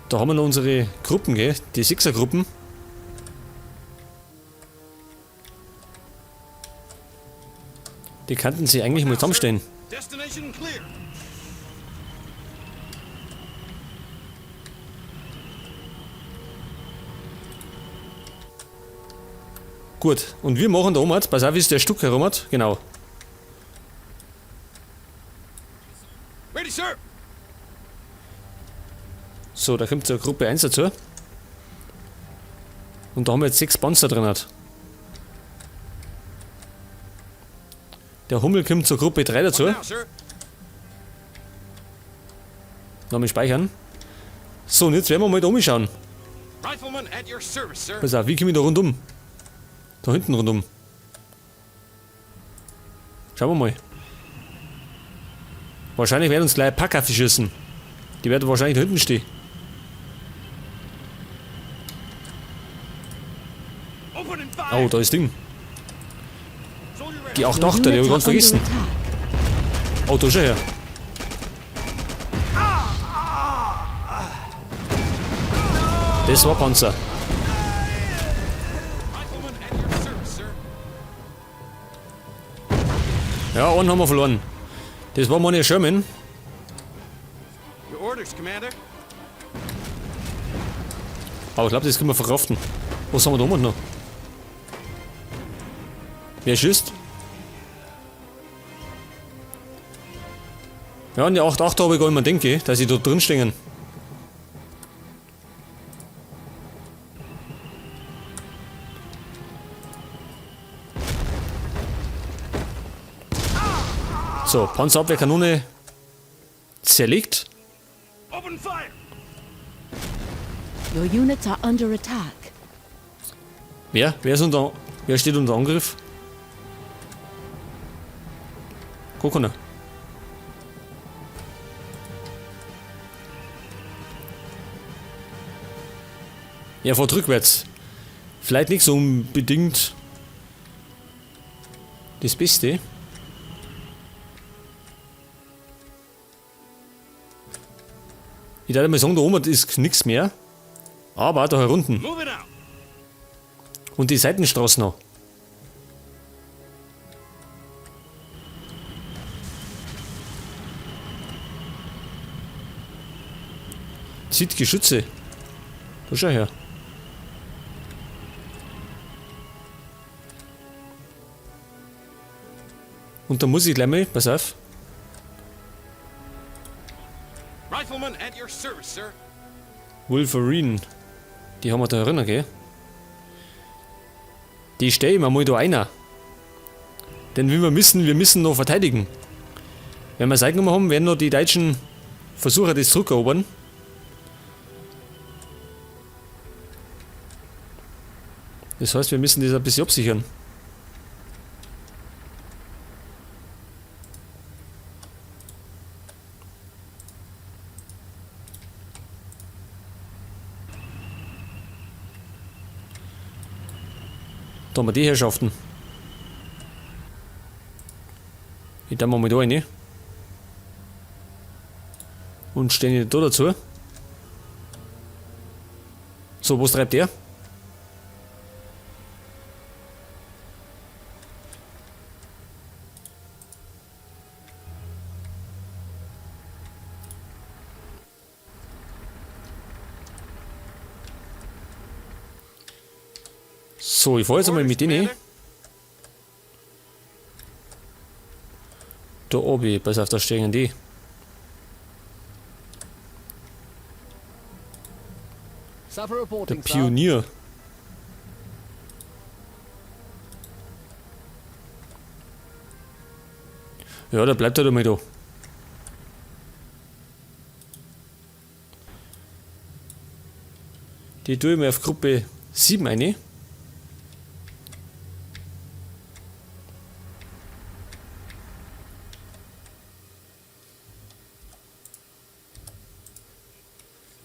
Da haben wir noch unsere Gruppen, gell? Die Sechser-Gruppen. Die könnten sie eigentlich mal zusammenstellen. Destination clear. Gut, und wir machen da oben, pass auf, wie ist der Stück herum hat. Genau. Ready, sir. So, da kommt zur Gruppe 1 dazu. Und da haben wir jetzt 6 Panzer drin. Der Hummel kommt zur Gruppe 3 dazu. Now, sir. Nochmal speichern. So, und jetzt werden wir mal da umschauen. Rifleman at your service, sir. Pass auf, wie komme ich da rundum? Da hinten rundum. Schauen wir mal. Wahrscheinlich werden uns gleich Packer verschissen. Die werden wahrscheinlich da hinten stehen. Open and fire. Oh, da ist Ding. Soldier ready. Die 8-8, die habe ich ganz vergessen. Oh, da ist er her. Das war Panzer. Rifleman at your service, sir. Ja, einen haben wir verloren. Das war meine Sherman. Your orders, Commander. Aber ich glaube, das können wir verkraften. Was haben wir da oben noch? Wer schießt? Ja, und die 8-8 habe ich gar nicht mehr denke, dass sie da drin stehen. So, Panzerabwehrkanone zerlegt. Open fire. Your units are under attack. Wer? Wer steht unter Angriff? Guck mal. Er fährt rückwärts. Vielleicht nicht so unbedingt das Beste. Ich würde mal sagen, da oben ist nichts mehr. Aber da herunten. Move it out. Und die Seitenstraße noch. Zieht Geschütze. Da schau her. Und da muss ich gleich mal, pass auf. Rifleman at your service, sir. Wolverine. Die haben wir da erinnert, gell? Die stellen wir mal da einer. Denn wir müssen noch verteidigen. Wenn wir es eingenommen haben, werden noch die Deutschen versuchen, das zurückerobern. Das heißt, wir müssen das ein bisschen absichern. Da haben wir die Herrschaften. Ich tue mal da rein. Und stehen da dazu. So, was treibt der? So, ich fahre jetzt einmal mit denen. Da oben, pass auf, da stehen die. Sapper Der reporting, sir. Pionier. Ja, da bleibt halt einmal da. Die tue ich mir auf Gruppe 7 rein.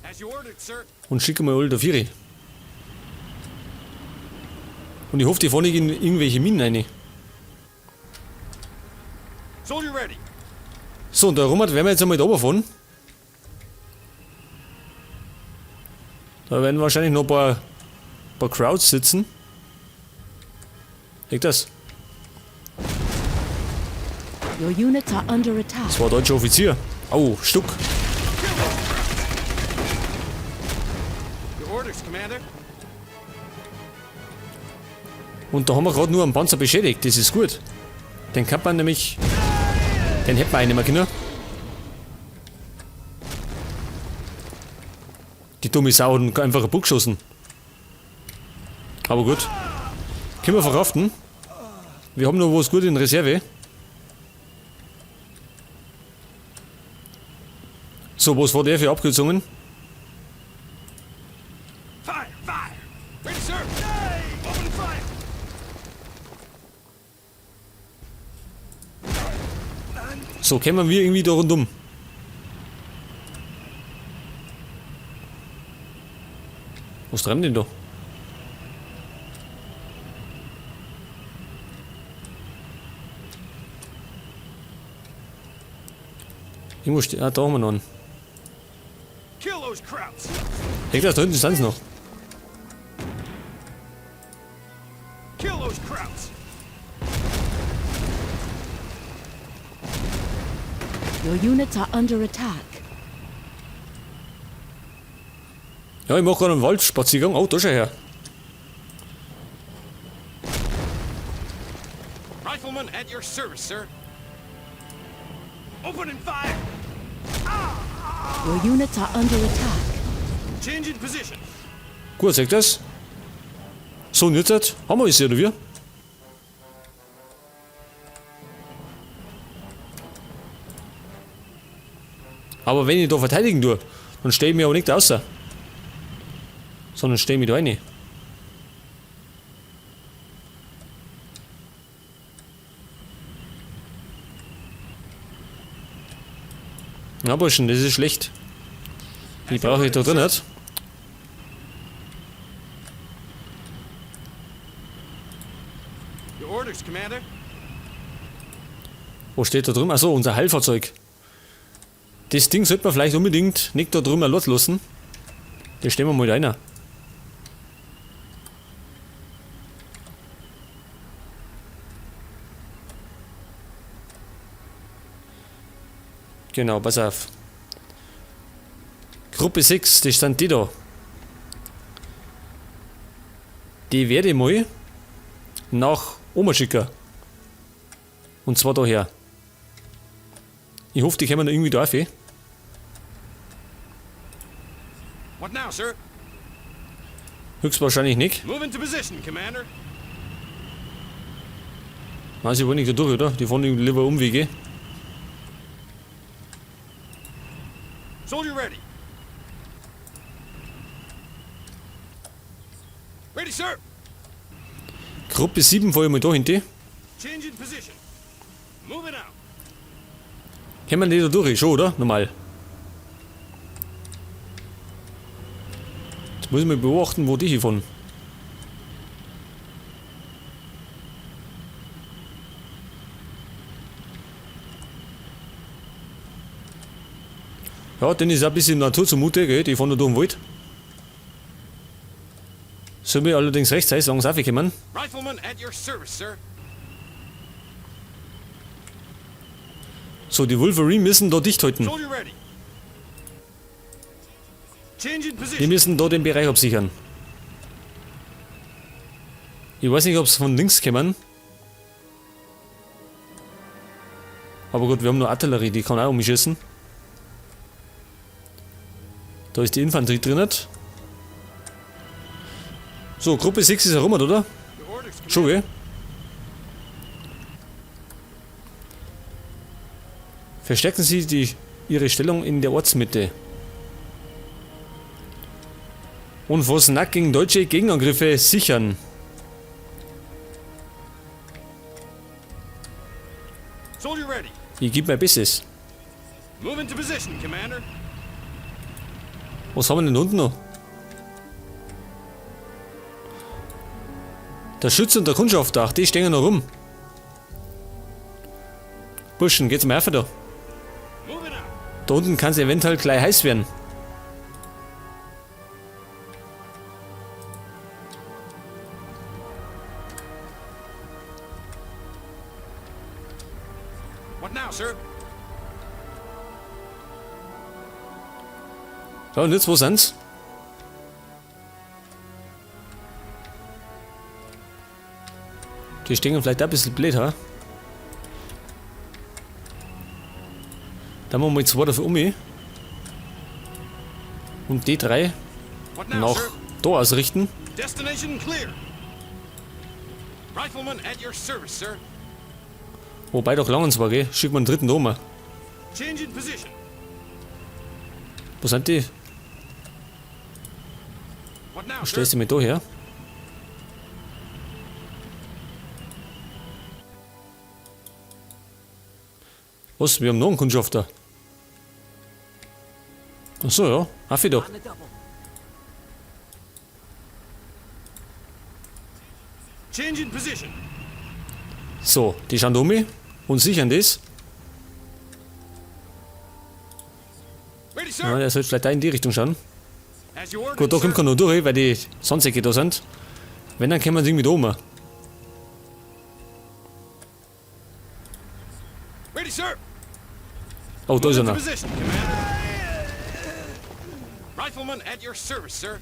As you ordered, sir. Und schicke mal alle da 4. Und ich hoffe, die fahren nicht in irgendwelche Minen rein. Soldier ready. So, und da rum werden wir jetzt einmal da runterfahren. Da werden wahrscheinlich noch ein paar Crowds sitzen. Leg das. Your units are under attack. Das war ein deutscher Offizier. Au, Stuck. Your orders, Commander. Und da haben wir gerade nur einen Panzer beschädigt. Das ist gut. Den kann man nämlich... Den hätten wir einen nicht mehr können. Die dumme Sau hat einfach einen Bug geschossen. Aber gut. Können wir verkraften. Wir haben noch was gut in Reserve. So, was war der für Abkürzungen? Fire! Fire! Ready, sir! Open fire! So, kämen wir irgendwie da rundum. Was treiben denn da? Irgendwo steht. Ah, da haben wir noch einen. Kill those Krauts! Leg das, da hinten sind sie noch. Kill those Krauts! Your units are under attack. Ja, ich mache gerade einen Waldspaziergang. Oh, da schau her. Rifleman at your service, sir. Open and fire! Your units are under attack. Change in position. Gut, sag das. So, und jetzt haben wir es ja, oder wie? Aber wenn ich da verteidigen tue, dann stehe ich mir aber nicht außer. Sondern stehe ich mich da rein. Na Burschen, das ist schlecht. Die brauche ich da drin nicht. Your orders, Commander. Wo steht da drin? Achso, unser Heilfahrzeug. Das Ding sollte man vielleicht unbedingt nicht da drüben loslassen. Das stellen wir mal rein. Genau, pass auf. Gruppe 6, das sind die da. Die werde ich mal nach Oma schicken. Und zwar daher. Ich hoffe, die kommen irgendwie da auf. What now, sir? Höchstwahrscheinlich nicht. Move into position, Commander. Nein, sie wollen nicht da durch, oder? Die fahren lieber Umwege. Soldier ready. Ready, sir. Gruppe 7 fahr ich mal da hinten. Change in position. Moving out. Kommen die da durch? Schon, oder? Normal. Jetzt muss ich mal beobachten, wo die hier fahren. Ja, denen ist auch ein bisschen Natur zumute, gell? Die fahren da durch den Wald. Soll mir allerdings rechts sein, sagen sie aufgekommen. Rifleman at your service, sir. So, die Wolverine müssen da dicht halten. Soldier ready. Change in Die position. müssen da den Bereich absichern. Ich weiß nicht, ob sie von links kommen. Aber gut, wir haben nur Artillerie, die kann auch umschießen. Da ist die Infanterie drin. So, Gruppe 6 ist herum, oder? Your orders, Commander. Schon, gell? Verstärken Sie Ihre Stellung in der Ortsmitte. Und Fosnack gegen deutsche Gegenangriffe sichern. Soldier ready. Ich gebe mein Bestes. Move into position, Commander. Was haben wir denn unten noch? Der Schütze und der Kundschafter, die stehen noch rum. Burschen, geht's mir einfach da. Moving out. Da unten kann es eventuell gleich heiß werden. What now, sir? So, und jetzt, wo sind's? Die stehen vielleicht ein bisschen blöd, ha? Dann machen wir jetzt zwei dafür um. Und die drei What now, noch sir? da ausrichten. Destination clear. Rifleman at your service, sir. Wobei doch lang und zwar, gell? Schicken wir einen dritten da mal. Change in position. Wo sind die? What now, Wo sir? stellst du mich da her? Was? Wir haben noch einen Kundschafter. Achso, ja. Affi da. Change in position. So, die schauen da um mich und sichern das. Ready, Ja, sir? der sollte vielleicht da in die Richtung schauen. As you ordered, Gut, da sir. kommt keiner noch durch, weil die Sandsäcke da sind. Wenn, dann können wir irgendwie da um. Ready, sir. Oh, da ist Move into einer. position, Commander. Rifleman at your service, sir.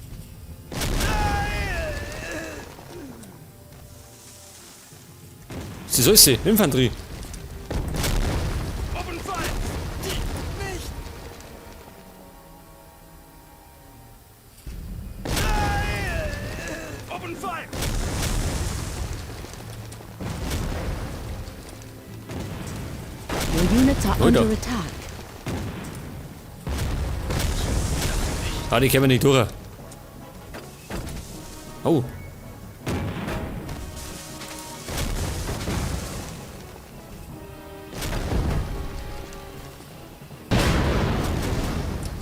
Sie soll sie, Infanterie. Open fire. Open fire. Your units are Runter. under attack. Ah, die können wir nicht durch. Oh.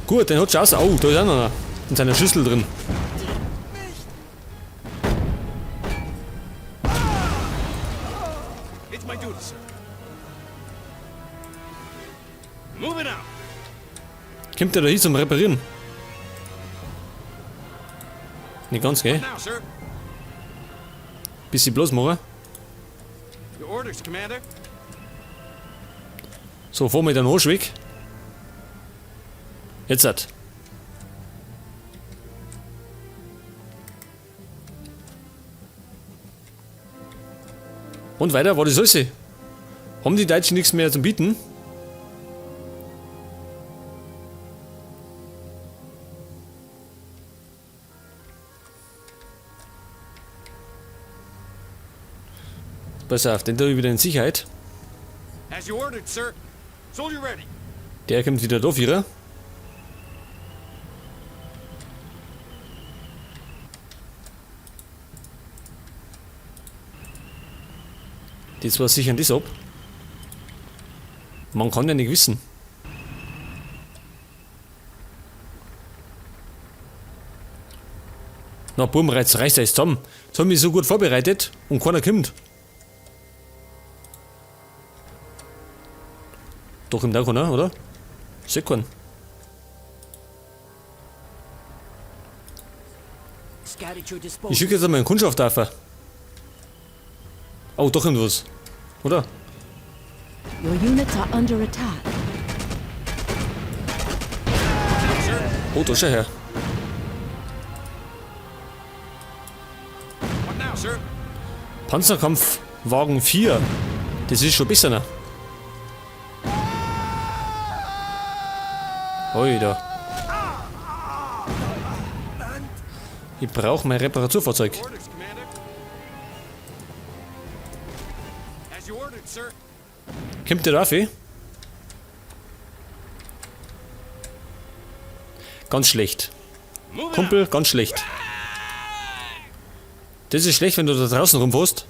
Gut, den hat schon aus. Oh, da ist auch noch einer. In seiner Schüssel drin. It's my duty, sir. Move it out. Kommt der da hin zum Reparieren? Nicht ganz, gell? Now, sir. Bisschen bloß machen. Your orders, Commander. So, fahren wir den Arsch weg. Jetzt hat. Und weiter, war das alles? Haben die Deutschen nichts mehr zum Bieten? Pass auf, den tue ich wieder in Sicherheit. As you ordered, sir. Soldier ready. Der kommt wieder da, Vierer. Die zwei sichern das ab. Man kann ja nicht wissen. Na, Buben, reißt euch zusammen. Jetzt haben wir so gut vorbereitet und keiner kommt. Doch im Dach, oder? Seht keinen. Scout at your Ich disposal. schicke jetzt einmal einen Kundschaft auf. Oh, doch irgendwas. Oder? Your units are under attack. Oh, da schau her. What now, sir? Panzerkampfwagen 4. Das ist schon besser. Ne? Alter. Ich brauche mein Reparaturfahrzeug. Orders, Commander. As you ordered, sir. Kommt der rauf, Ganz schlecht. Move it Kumpel, ganz schlecht. Das ist schlecht, wenn du da draußen rumfährst.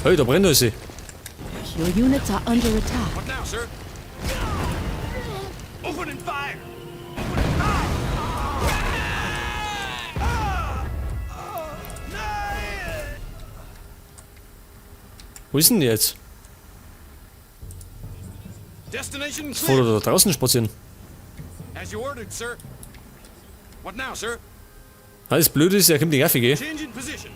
Hey, da brennt alles. Your units are under attack. What now, sir? Open and fire! Wo ist denn die jetzt? Destination Vor clear. da draußen spazieren. As you ordered, sir. What now, sir? Alles blöd ist, er kommt die Gaffe, gell? Change in position.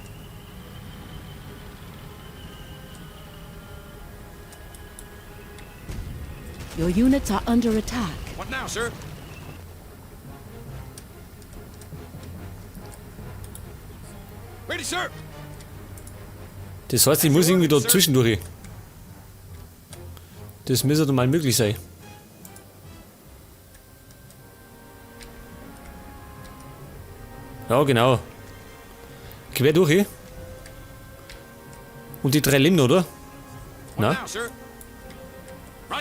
Your units are under attack. What now, sir? Ready, sir. Das heißt, ich muss irgendwie da zwischendurch. Das müsste mal möglich sein. Ja, genau. Quer durch. Und die 3 Linden, oder? What Na? now, sir?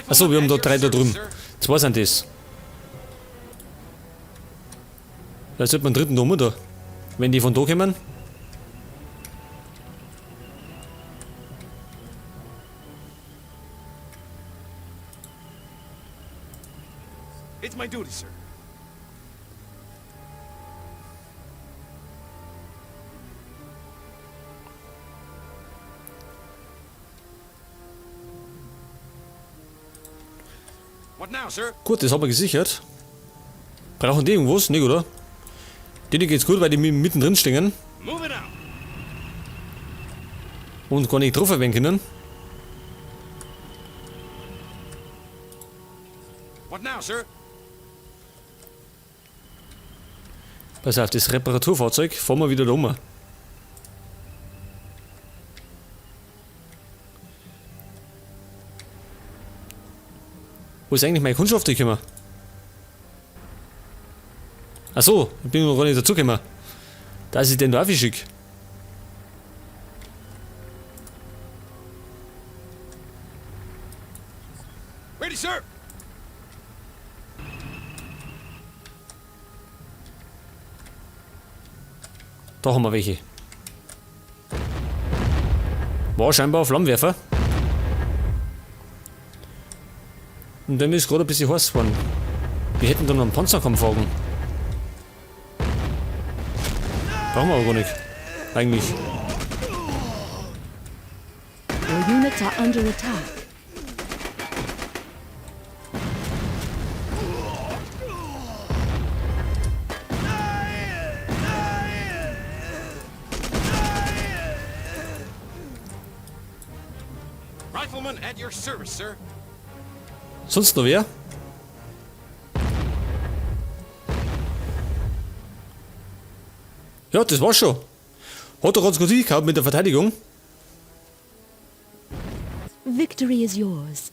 Achso, wir haben da 3 da drüben. Sir. 2 sind das. Da sollte man einen dritten da da. Wenn die von da kommen. It's my duty, sir. What now, sir? Gut, das haben wir gesichert. Brauchen die irgendwas? Nicht, oder? Denen geht's gut, weil die mittendrin stehen Move it out. und gar nicht drauf werden können. What now, sir? Pass auf, das Reparaturfahrzeug fahren wir wieder da um. Wo ist eigentlich meine Kundschaft gekommen? Achso, ich bin noch gar nicht dazugekommen. Dass ich den da aufschicke. Ready, sir. Da haben wir welche. War scheinbar ein Flammenwerfer. Und dem ist gerade ein bisschen heiß geworden. Wir hätten da noch einen Panzerkampfwagen. Brauchen wir aber gar nicht. Eigentlich. Your units are under attack. Rifleman at your service, sir. Sonst noch wer? Ja, das war's schon. Hat doch ganz gut gehabt mit der Verteidigung. Victory is yours.